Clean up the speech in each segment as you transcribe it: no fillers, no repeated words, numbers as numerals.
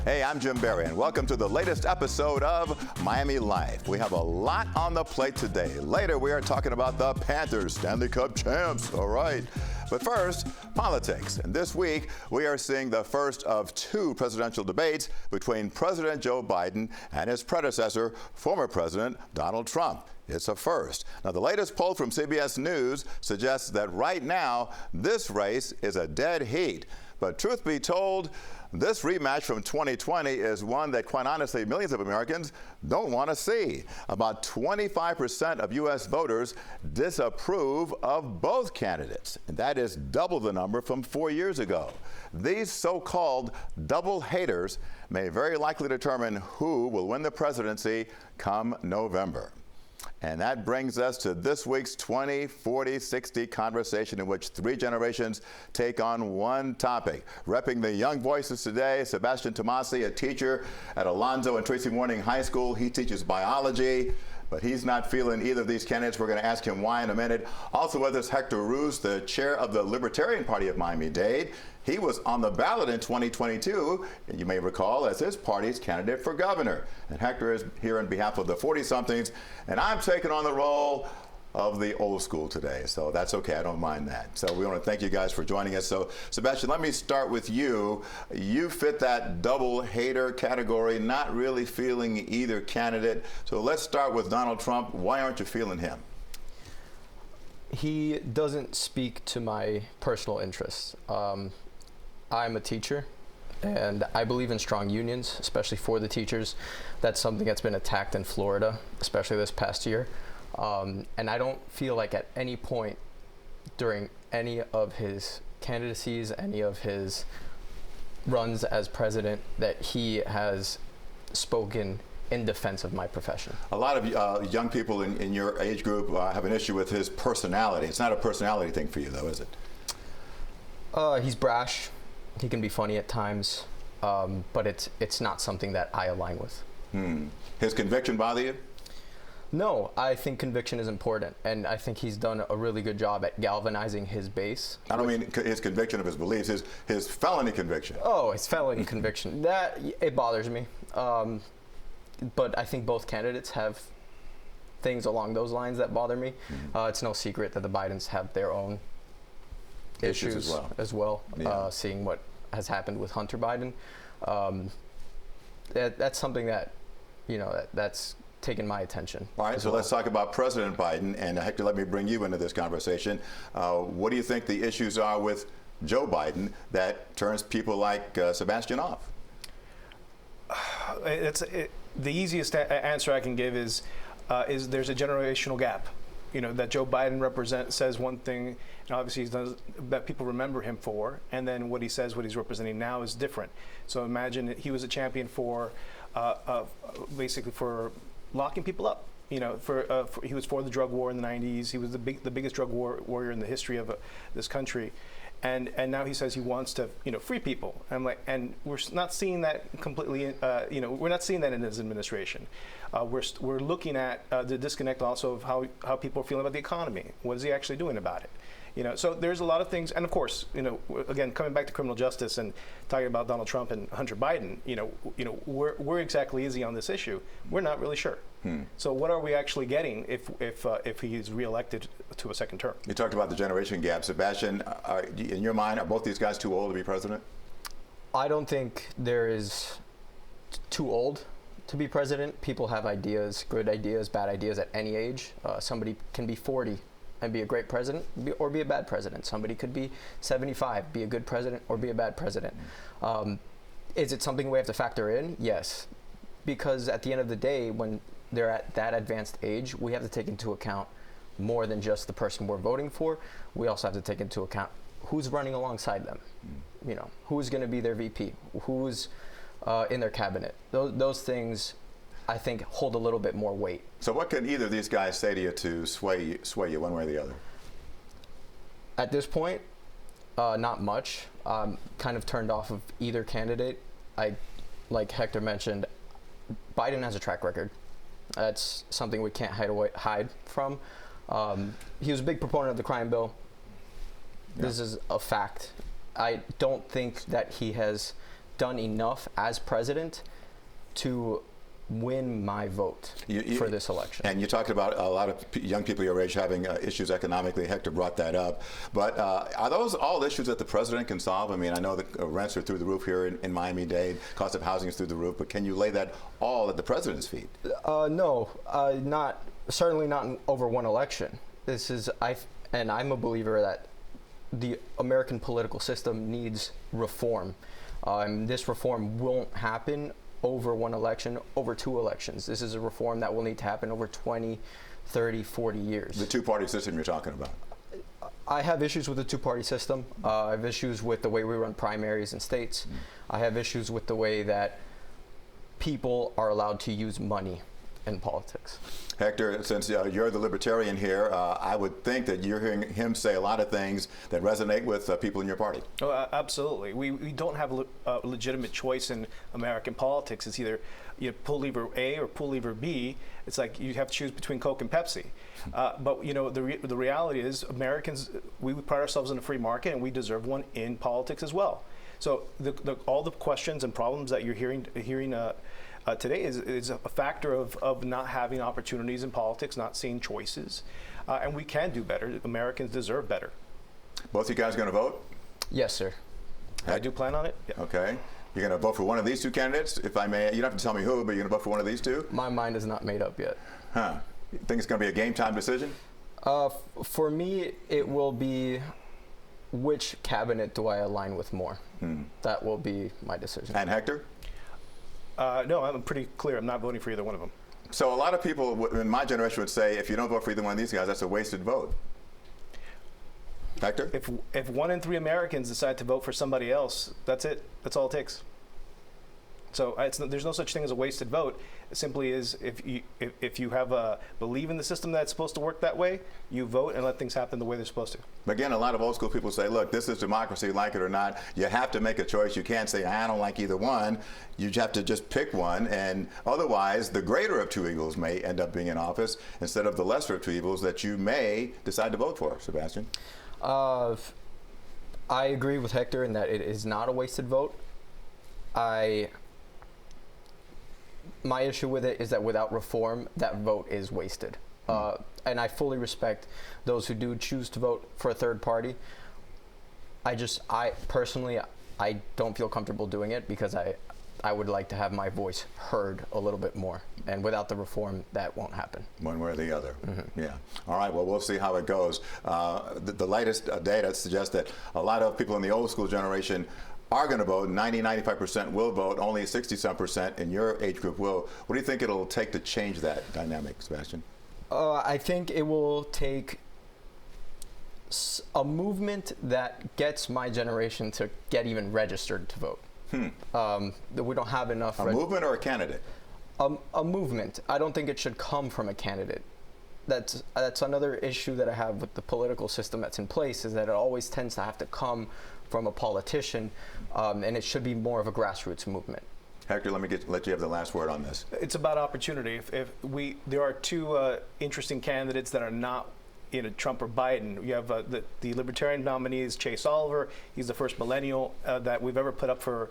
Hey, I'm Jim Barry, and welcome to the latest episode of Miami Life. We have a lot on the plate today. Later, we are talking about the Panthers, Stanley Cup champs. All right. But first, politics. And this week, we are seeing the first of two presidential debates between President Joe Biden and his predecessor, former President Donald Trump. It's a first. Now, the latest poll from CBS News suggests that right now, this race is a dead heat. But truth be told, this rematch from 2020 is one that, quite honestly, millions of Americans don't want to see. About 25% of U.S. voters disapprove of both candidates, and that is double the number from 4 years ago. These so-called double haters may very likely determine who will win the presidency come November. And that brings us to this week's 20, 40, 60 conversation in which three generations take on one topic. Repping the young voices today, Sebastian Tomasi, a teacher at Alonzo and Tracy Morning High School. He teaches biology, but he's not feeling either of these candidates. We're going to ask him why in a minute. Also with us, Hector Roos, the chair of the Libertarian Party of Miami-Dade. He was on the ballot in 2022, and you may recall, as his party's candidate for governor. And Hector is here on behalf of the 40-somethings, and I'm taking on the role of the old school today, so that's okay. I don't mind that. So we want to thank you guys for joining us. So, Sebastian, let me start with you. You fit that double hater category, not really feeling either candidate. So let's start with Donald Trump. Why aren't you feeling him? He doesn't speak to my personal interests. I'm a teacher, and I believe in strong unions, especially for the teachers. That's something that's been attacked in Florida, especially this past year. And I don't feel like at any point during any of his candidacies, any of his runs as president, that he has spoken in defense of my profession. A lot of young people in your age group have an issue with his personality. It's not a personality thing for you, though, is it? He's brash. He can be funny at times, but it's not something that I align with. His conviction bother you? No, I think conviction is important, and I think he's done a really good job at galvanizing his base. I don't mean his conviction of his beliefs, his felony conviction. Oh, his felony conviction. That, it bothers me. But I think both candidates have things along those lines that bother me. It's no secret that the Bidens have their own issues as well. Yeah. Seeing what has happened with Hunter Biden. That's something that, that's taken my attention. All right, so let's talk about President Biden. And Hector, let me bring you into this conversation. What do you think the issues are with Joe Biden that turns people like Sebastian off? The easiest answer I can give is there's a generational gap. That Joe Biden says one thing, and obviously he does, that people remember him for, and then what he says, what he's representing now is different. So imagine he was a champion for, basically for locking people up. He was for the drug war in the 90s. He was the biggest drug warrior in the history of this country. And now he says he wants to, free people. And we're not seeing that completely. We're not seeing that in his administration. We're looking at the disconnect also of how people are feeling about the economy. What is he actually doing about it? So there's a lot of things, and of course, again, coming back to criminal justice and talking about Donald Trump and Hunter Biden, where exactly is he on this issue? We're not really sure. So what are we actually getting if he's reelected to a second term? You talked about the generation gap, Sebastian. In your mind, are both these guys too old to be president? I don't think there is too old to be president. People have ideas, good ideas, bad ideas at any age. Somebody can be 40 and be a great president or be a bad president. Somebody could be 75, be a good president or be a bad president. Is it something we have to factor in? Yes. Because at the end of the day, when they're at that advanced age, we have to take into account more than just the person we're voting for. We also have to take into account who's running alongside them. Who's going to be their VP, who's in their cabinet. Those things, I think, hold a little bit more weight. So what can either of these guys say to you to sway you one way or the other? At this point, not much. I'm kind of turned off of either candidate. Like Hector mentioned, Biden has a track record. That's something we can't hide from. He was a big proponent of the crime bill. Yeah. This is a fact. I don't think that he has done enough as president to win my vote for this election. And you talked about a lot of young people your age having issues economically. Hector brought that up. But are those all issues that the president can solve? I mean, I know the rents are through the roof here in Miami-Dade. Cost of housing is through the roof. But can you lay that all at the president's feet? No, certainly not over one election. And I'm a believer that the American political system needs reform. This reform won't happen over one election, over two elections. This is a reform that will need to happen over 20, 30, 40 years. The two-party system you're talking about. I have issues with the two-party system. I have issues with the way we run primaries in states. I have issues with the way that people are allowed to use money in politics. Hector, since you're the libertarian here, I would think that you're hearing him say a lot of things that resonate with people in your party. Oh, absolutely. We don't have a legitimate choice in American politics. It's either you pull lever A or pull lever B. It's like you have to choose between Coke and Pepsi. But you know, the reality is Americans, we pride ourselves in a free market, and we deserve one in politics as well. So all the questions and problems that you're hearing today is a factor of not having opportunities in politics, not seeing choices, and we can do better. Americans deserve better. Both you guys going to vote? Yes, sir. I do plan on it. Yeah. Okay. You're going to vote for one of these two candidates, if I may. You don't have to tell me who, but you're going to vote for one of these two? My mind is not made up yet. Huh. You think it's going to be a game time decision? For me, it will be which cabinet do I align with more. That will be my decision. And Hector? No, I'm pretty clear. I'm not voting for either one of them. So a lot of people in my generation would say, if you don't vote for either one of these guys, that's a wasted vote. Hector? If 1 in 3 Americans decide to vote for somebody else, that's it. That's all it takes. So there's no such thing as a wasted vote. It simply is if you have believe in the system that's supposed to work that way, you vote and let things happen the way they're supposed to. Again, a lot of old school people say, look, this is democracy, like it or not. You have to make a choice. You can't say, I don't like either one. You have to just pick one. And otherwise, the greater of two evils may end up being in office instead of the lesser of two evils that you may decide to vote for. Sebastian? I agree with Hector in that it is not a wasted vote. My issue with it is that without reform, that vote is wasted. And I fully respect those who do choose to vote for a third party. I personally don't feel comfortable doing it because I would like to have my voice heard a little bit more. And without the reform, that won't happen. One way or the other. Yeah. All right. Well, we'll see how it goes. The latest data suggests that a lot of people in the old school generation are going to vote. 95% will vote. Only 60-some% in your age group will. What do you think it'll take to change that dynamic, Sebastian? I think it will take a movement that gets my generation to get even registered to vote. We don't have enough. A movement or a candidate? A movement. I don't think it should come from a candidate. That's another issue that I have with the political system that's in place, is that it always tends to have to come from a politician, and it should be more of a grassroots movement. Hector, let you have the last word on this. It's about opportunity. There are two interesting candidates that are not Trump or Biden. You have the Libertarian nominee is Chase Oliver. He's the first millennial that we've ever put up for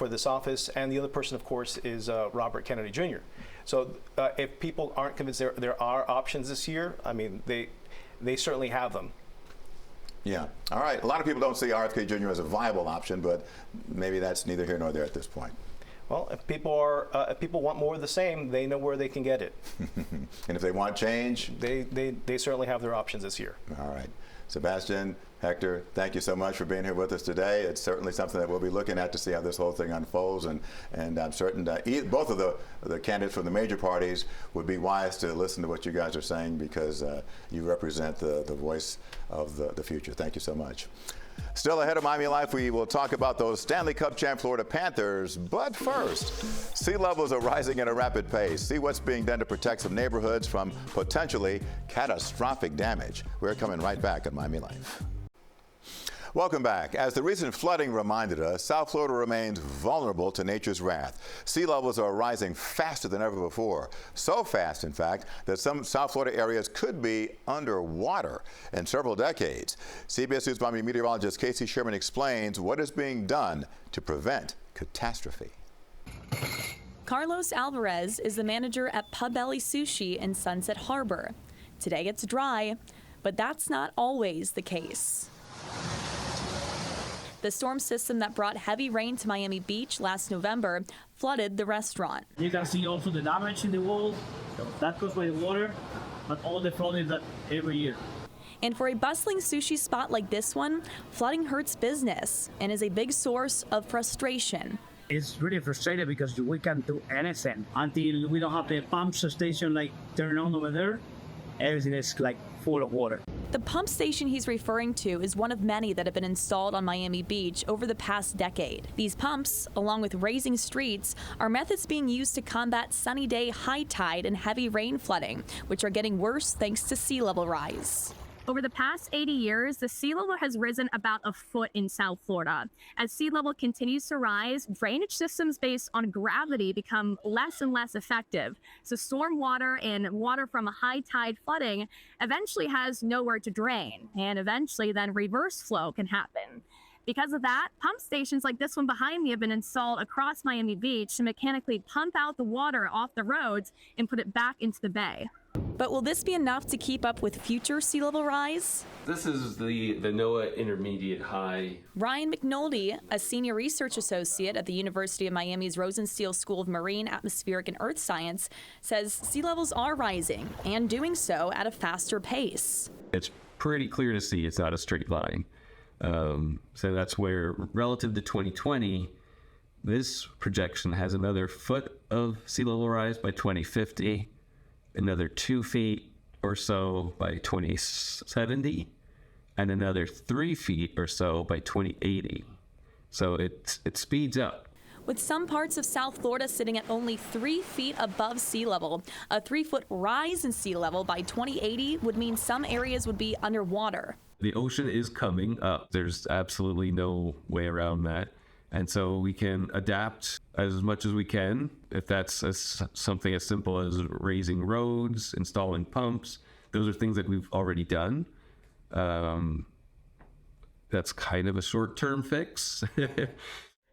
this office, and the other person, of course, is Robert Kennedy Jr. So if people aren't convinced there are options this year, I mean, they certainly have them. Yeah. All right. A lot of people don't see RFK Jr. as a viable option, but maybe that's neither here nor there at this point. Well, if people want more of the same, they know where they can get it. And if they want change, they certainly have their options this year. All right. Sebastian, Hector, thank you so much for being here with us today. It's certainly something that we'll be looking at to see how this whole thing unfolds, and I'm certain that both of the candidates from the major parties would be wise to listen to what you guys are saying, because you represent the voice of the future. Thank you so much. Still ahead of Miami Life, we will talk about those Stanley Cup champ Florida Panthers. But first, sea levels are rising at a rapid pace. See what's being done to protect some neighborhoods from potentially catastrophic damage. We're coming right back on Miami Life. Welcome back. As the recent flooding reminded us, South Florida remains vulnerable to nature's wrath. Sea levels are rising faster than ever before. So fast, in fact, that some South Florida areas could be underwater in several decades. CBS News Miami meteorologist Casey Sherman explains what is being done to prevent catastrophe. Carlos Alvarez is the manager at Pub Belly Sushi in Sunset Harbor. Today it's dry, but that's not always the case. The storm system that brought heavy rain to Miami Beach last November flooded the restaurant. You can see also the damage in the wall. That caused by the water, but all the flooding that every year. And for a bustling sushi spot like this one, flooding hurts business and is a big source of frustration. It's really frustrating because we can't do anything until we don't have the pump station like turn on over there. Everything is like full of water. The pump station he's referring to is one of many that have been installed on Miami Beach over the past decade. These pumps, along with raising streets, are methods being used to combat sunny day, high tide, and heavy rain flooding, which are getting worse thanks to sea level rise. Over the past 80 years, the sea level has risen about a foot in South Florida. As sea level continues to rise, drainage systems based on gravity become less and less effective. So storm water and water from a high tide flooding eventually has nowhere to drain, and eventually then reverse flow can happen. Because of that, pump stations like this one behind me have been installed across Miami Beach to mechanically pump out the water off the roads and put it back into the bay. But will this be enough to keep up with future sea level rise? This is the NOAA Intermediate High. Ryan McNulty, a senior research associate at the University of Miami's Rosenstiel School of Marine, Atmospheric, and Earth Science, says sea levels are rising and doing so at a faster pace. It's pretty clear to see it's not a straight line. So that's where, relative to 2020, this projection has another foot of sea level rise by 2050. Another 2 feet or so by 2070, and another 3 feet or so by 2080. So it speeds up. With some parts of South Florida sitting at only 3 feet above sea level, a 3-foot rise in sea level by 2080 would mean some areas would be underwater. The ocean is coming up. There's absolutely no way around that. And so we can adapt as much as we can. If that's something as simple as raising roads, installing pumps, those are things that we've already done. That's kind of a short-term fix.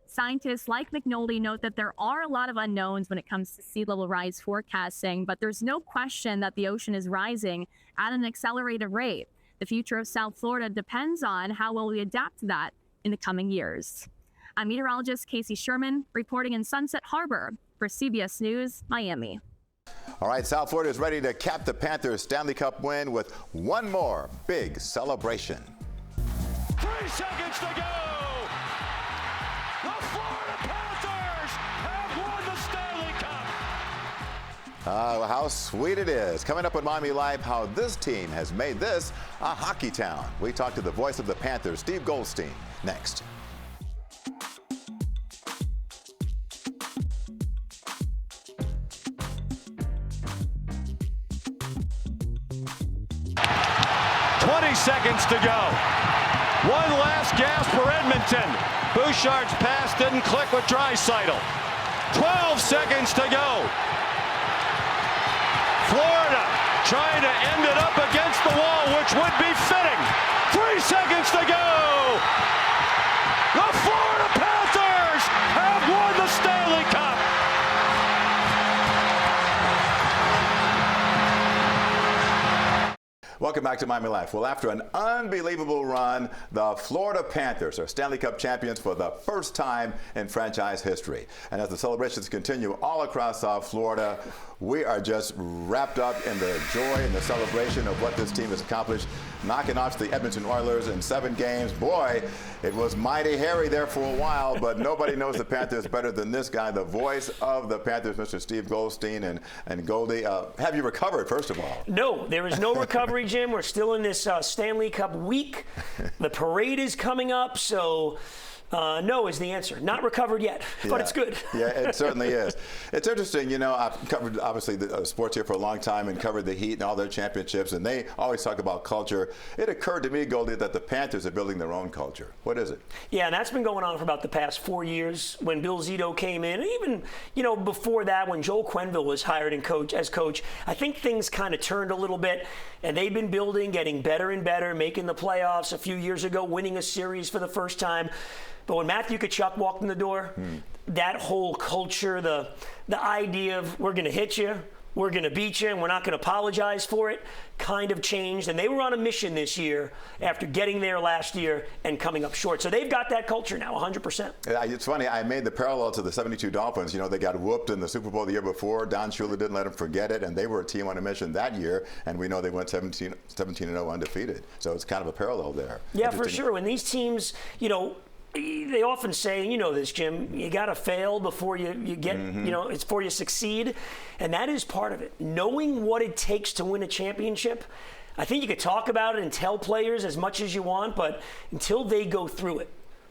Scientists like McNulty note that there are a lot of unknowns when it comes to sea level rise forecasting, but there's no question that the ocean is rising at an accelerated rate. The future of South Florida depends on how well we adapt to that in the coming years. I'm meteorologist Casey Sherman, reporting in Sunset Harbor for CBS News, Miami. All right, South Florida is ready to cap the Panthers' Stanley Cup win with one more big celebration. 3 seconds to go. The Florida Panthers have won the Stanley Cup. How sweet it is. Coming up on Miami Live, how this team has made this a hockey town. We talk to the voice of the Panthers, Steve Goldstein, next. Seconds to go. One last gasp for Edmonton. Bouchard's pass didn't click with Draisaitl. 12 seconds to go. Florida trying to end it up against the wall, which would be fitting. 3 seconds to go. The Florida Panthers have won the Stanley Cup. Welcome back to Miami Life. Well, after an unbelievable run, the Florida Panthers are Stanley Cup champions for the first time in franchise history. And as the celebrations continue all across South Florida, we are just wrapped up in the joy and the celebration of what this team has accomplished, knocking off the Edmonton Oilers in 7 games. Boy, it was mighty hairy there for a while, but nobody knows the Panthers better than this guy, the voice of the Panthers, Mr. Steve Goldstein. And Goldie, have you recovered, first of all? No, there is no recovery, Jim. We're still in this Stanley Cup week. The parade is coming up, so No is the answer. Not recovered yet, but it's good. Yeah, it certainly is. It's interesting, you know, I've covered obviously the sports here for a long time and covered the Heat and all their championships, and they always talk about culture. It occurred to me, Goldie, that the Panthers are building their own culture. What is it? Yeah, and that's been going on for about the past 4 years when Bill Zito came in. And even, you know, before that, when Joel Quenneville was hired as coach, I think things kind of turned a little bit, and they've been building, getting better and better, making the playoffs a few years ago, winning a series for the first time. But when Matthew Tkachuk walked in the door, that whole culture, the idea of we're going to hit you, we're going to beat you, and we're not going to apologize for it, kind of changed. And they were on a mission this year after getting there last year and coming up short. So they've got that culture now, 100%. It's funny, I made the parallel to the 72 Dolphins. You know, they got whooped in the Super Bowl the year before. Don Shula didn't let them forget it, and they were a team on a mission that year. And we know they went 17-0 undefeated. So it's kind of a parallel there. Yeah, for sure. When these teams, you know, they often say, you know this, Jim, you got to fail before you get, you know, it's before you succeed. And that is part of it. Knowing what it takes to win a championship, I think you could talk about it and tell players as much as you want, but until they go through it,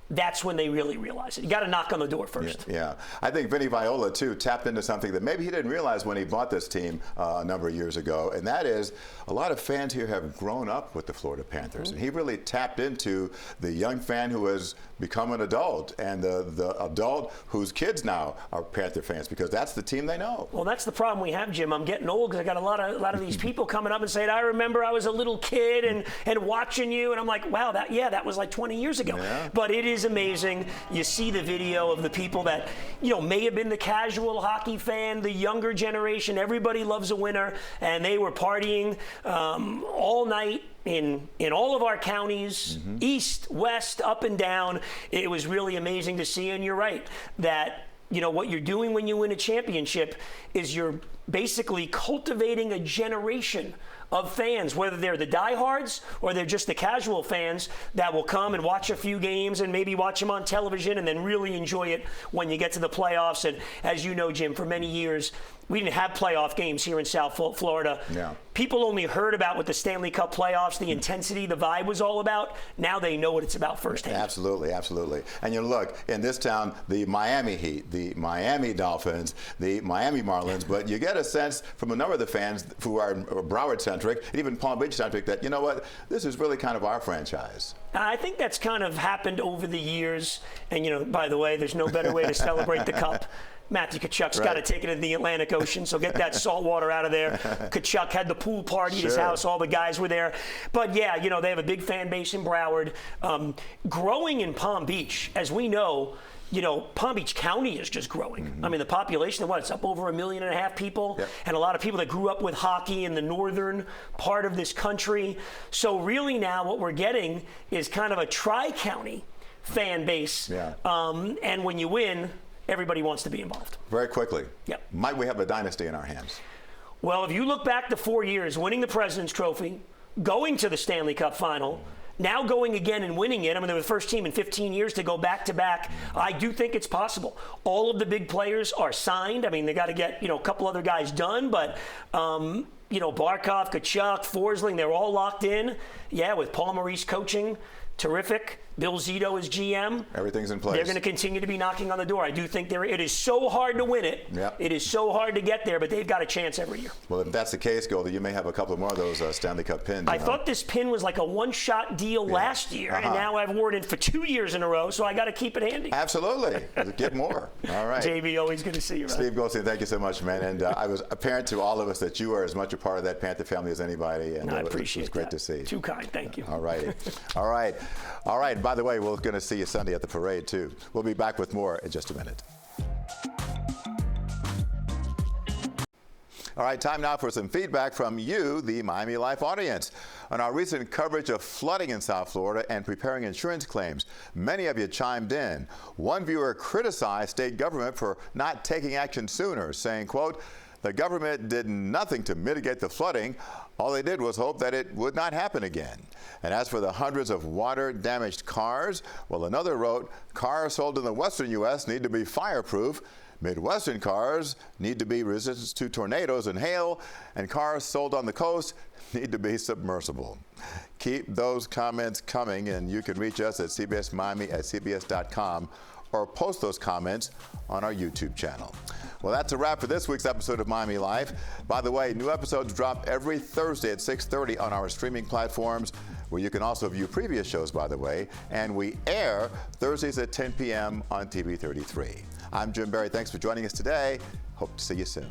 that's when they really realize it. You got to knock on the door first. Yeah. I think Vinny Viola, too, tapped into something that maybe he didn't realize when he bought this team a number of years ago, and that is a lot of fans here have grown up with the Florida Panthers. And he really tapped into the young fan who has become an adult and the adult whose kids now are Panther fans because that's the team they know. Well, that's the problem we have, Jim. I'm getting old because I got a lot of these people coming up and saying, I remember I was a little kid and watching you. And I'm like, wow, that was like 20 years ago. Yeah. But it is amazing. You see the video of the people that, you know, may have been the casual hockey fan, the younger generation. Everybody loves a winner. And they were partying all night in all of our counties, east, west, up and down. It was really amazing to see. And you're right that, you know, what you're doing when you win a championship is you're basically cultivating a generation of fans, whether they're the diehards or they're just the casual fans that will come and watch a few games and maybe watch them on television and then really enjoy it when you get to the playoffs. And as you know, Jim, for many years, we didn't have playoff games here in South Florida. Yeah. People only heard about what the Stanley Cup playoffs, the intensity, the vibe was all about. Now they know what it's about firsthand. Absolutely, absolutely. And you look, in this town, the Miami Heat, the Miami Dolphins, the Miami Marlins, but you get a sense from a number of the fans who are Broward-centric, and even Palm Beach-centric, that, you know what, this is really kind of our franchise. I think that's kind of happened over the years. And, you know, by the way, there's no better way to celebrate the Cup. Matthew Tkachuk's got to take it to the Atlantic Ocean, so get that salt water out of there. Tkachuk had the pool party at his house. All the guys were there. But, yeah, you know, they have a big fan base in Broward. Growing in Palm Beach, as we know, you know, Palm Beach County is just growing. I mean, the population, it's up over 1.5 million people, and a lot of people that grew up with hockey in the northern part of this country. So really now what we're getting is kind of a tri-county fan base. And when you win, everybody wants to be involved. Very quickly. Yep. Might we have a dynasty in our hands? Well, if you look back to 4 years, winning the President's Trophy, going to the Stanley Cup final, now going again and winning it. I mean, they're the first team in 15 years to go back-to-back. I do think it's possible. All of the big players are signed. I mean, they got to get, you know, a couple other guys done, but you know, Barkov, Tkachuk, Forsling, they're all locked in. Yeah, with Paul Maurice coaching, terrific. Bill Zito is GM. Everything's in place. They're going to continue to be knocking on the door. I do think it is so hard to win it. It is so hard to get there, but they've got a chance every year. Well, if that's the case, Goldie, you may have a couple more of those Stanley Cup pins. I thought this pin was like a one-shot deal last year, and now I've worn it for 2 years in a row, so I got to keep it handy. Absolutely. Get more. All right. JB, always good to see you, man. Steve Goldstein, thank you so much, man. And I was apparent to all of us that you are as much a part of that Panther family as anybody. And I appreciate it. It was great to see. Too kind. Thank you. All righty. All right. All right. By the way, we're going to see you Sunday at the parade, too. We'll be back with more in just a minute. All right, time now for some feedback from you, the Miami Life audience. On our recent coverage of flooding in South Florida and preparing insurance claims, many of you chimed in. One viewer criticized state government for not taking action sooner, saying, quote, the government did nothing to mitigate the flooding. All they did was hope that it would not happen again. And as for the hundreds of water-damaged cars, well, another wrote, cars sold in the western U.S. need to be fireproof. Midwestern cars need to be resistant to tornadoes and hail, and cars sold on the coast need to be submersible. Keep those comments coming, and you can reach us at cbsmiami@cbs.com or post those comments on our YouTube channel. Well, that's a wrap for this week's episode of Miami Life. By the way, new episodes drop every Thursday at 6:30 on our streaming platforms, where you can also view previous shows, by the way, and we air Thursdays at 10 p.m. on TV 33. I'm Jim Berry. Thanks for joining us today. Hope to see you soon.